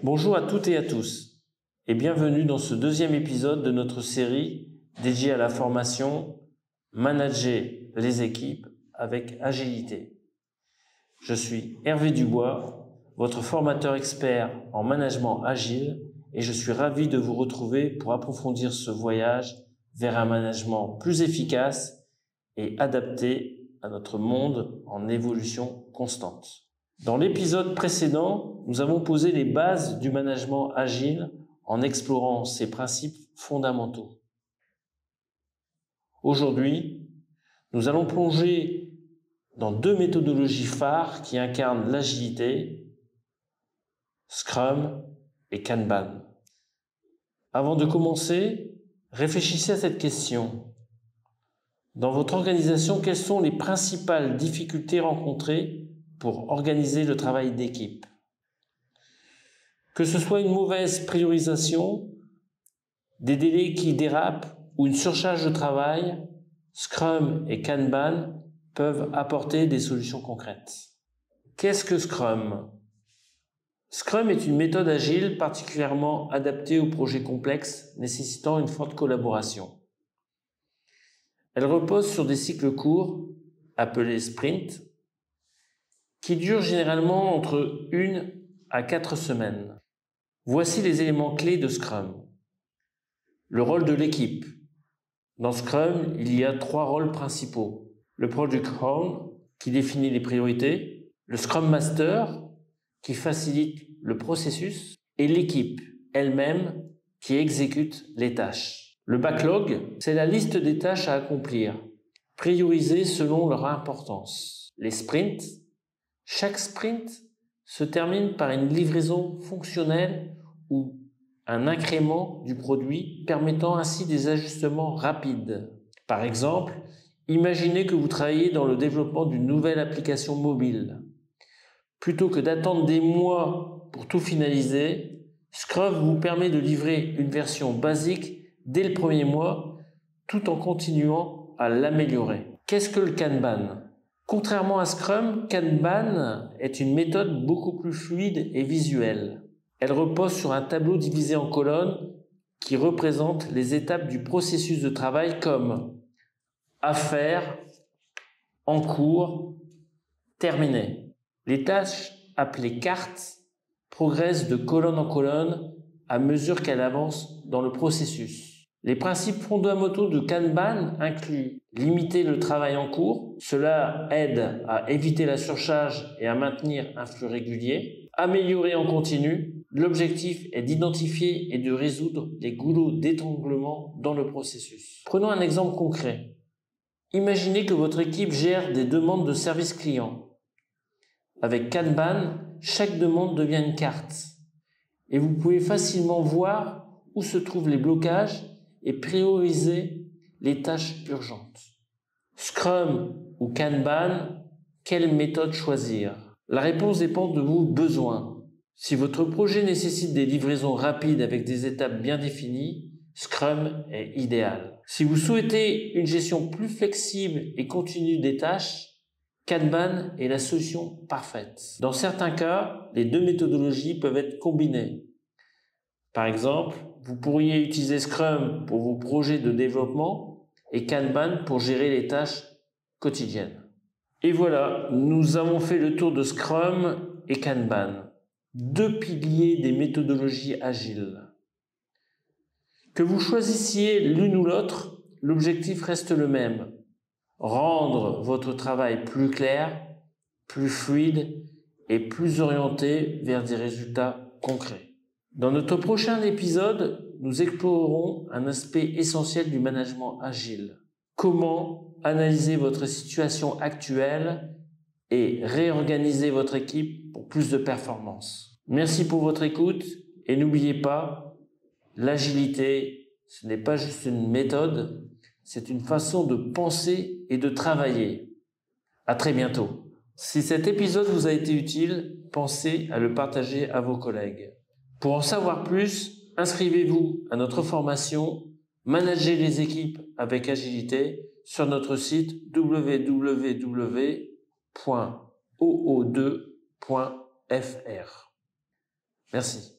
Bonjour à toutes et à tous et bienvenue dans ce deuxième épisode de notre série dédiée à la formation Manager les équipes avec agilité. Je suis Hervé Dubois, votre formateur expert en management agile et je suis ravi de vous retrouver pour approfondir ce voyage vers un management plus efficace et adapté à notre monde en évolution constante. Dans l'épisode précédent, nous avons posé les bases du management agile en explorant ses principes fondamentaux. Aujourd'hui, nous allons plonger dans deux méthodologies phares qui incarnent l'agilité, Scrum et Kanban. Avant de commencer, réfléchissez à cette question. Dans votre organisation, quelles sont les principales difficultés rencontrées pour organiser le travail d'équipe? Que ce soit une mauvaise priorisation, des délais qui dérapent ou une surcharge de travail, Scrum et Kanban peuvent apporter des solutions concrètes. Qu'est-ce que Scrum? Scrum est une méthode agile particulièrement adaptée aux projets complexes nécessitant une forte collaboration. Elle repose sur des cycles courts, appelés sprints, qui durent généralement entre 1 à 4 semaines. Voici les éléments clés de Scrum. Le rôle de l'équipe. Dans Scrum, il y a 3 rôles principaux. Le Product Owner, qui définit les priorités, le Scrum Master, qui facilite le processus, et l'équipe elle-même, qui exécute les tâches. Le backlog, c'est la liste des tâches à accomplir, priorisées selon leur importance. Les sprints, chaque sprint se termine par une livraison fonctionnelle ou un incrément du produit permettant ainsi des ajustements rapides. Par exemple, imaginez que vous travaillez dans le développement d'une nouvelle application mobile. Plutôt que d'attendre des mois pour tout finaliser, Scrum vous permet de livrer une version basique dès le premier mois tout en continuant à l'améliorer. Qu'est-ce que le Kanban ? Contrairement à Scrum, Kanban est une méthode beaucoup plus fluide et visuelle. Elle repose sur un tableau divisé en colonnes qui représente les étapes du processus de travail comme à faire, en cours, terminé. Les tâches appelées cartes progressent de colonne en colonne à mesure qu'elles avancent dans le processus. Les principes fondamentaux de Kanban incluent limiter le travail en cours, cela aide à éviter la surcharge et à maintenir un flux régulier. Améliorer en continu, l'objectif est d'identifier et de résoudre les goulots d'étranglement dans le processus. Prenons un exemple concret. Imaginez que votre équipe gère des demandes de service client. Avec Kanban, chaque demande devient une carte et vous pouvez facilement voir où se trouvent les blocages et prioriser les tâches urgentes. Scrum ou Kanban, quelle méthode choisir? La réponse dépend de vos besoins. Si votre projet nécessite des livraisons rapides avec des étapes bien définies, Scrum est idéal. Si vous souhaitez une gestion plus flexible et continue des tâches, Kanban est la solution parfaite. Dans certains cas, les deux méthodologies peuvent être combinées. Par exemple, vous pourriez utiliser Scrum pour vos projets de développement et Kanban pour gérer les tâches quotidiennes. Et voilà, nous avons fait le tour de Scrum et Kanban, deux piliers des méthodologies agiles. Que vous choisissiez l'une ou l'autre, l'objectif reste le même. Rendre votre travail plus clair, plus fluide et plus orienté vers des résultats concrets. Dans notre prochain épisode, nous explorerons un aspect essentiel du management agile. Comment analyser votre situation actuelle et réorganiser votre équipe pour plus de performance. Merci pour votre écoute et n'oubliez pas, l'agilité, ce n'est pas juste une méthode, c'est une façon de penser et de travailler. À très bientôt. Si cet épisode vous a été utile, pensez à le partager à vos collègues. Pour en savoir plus, inscrivez-vous à notre formation Manager les équipes avec agilité sur notre site www.oo2.fr. Merci.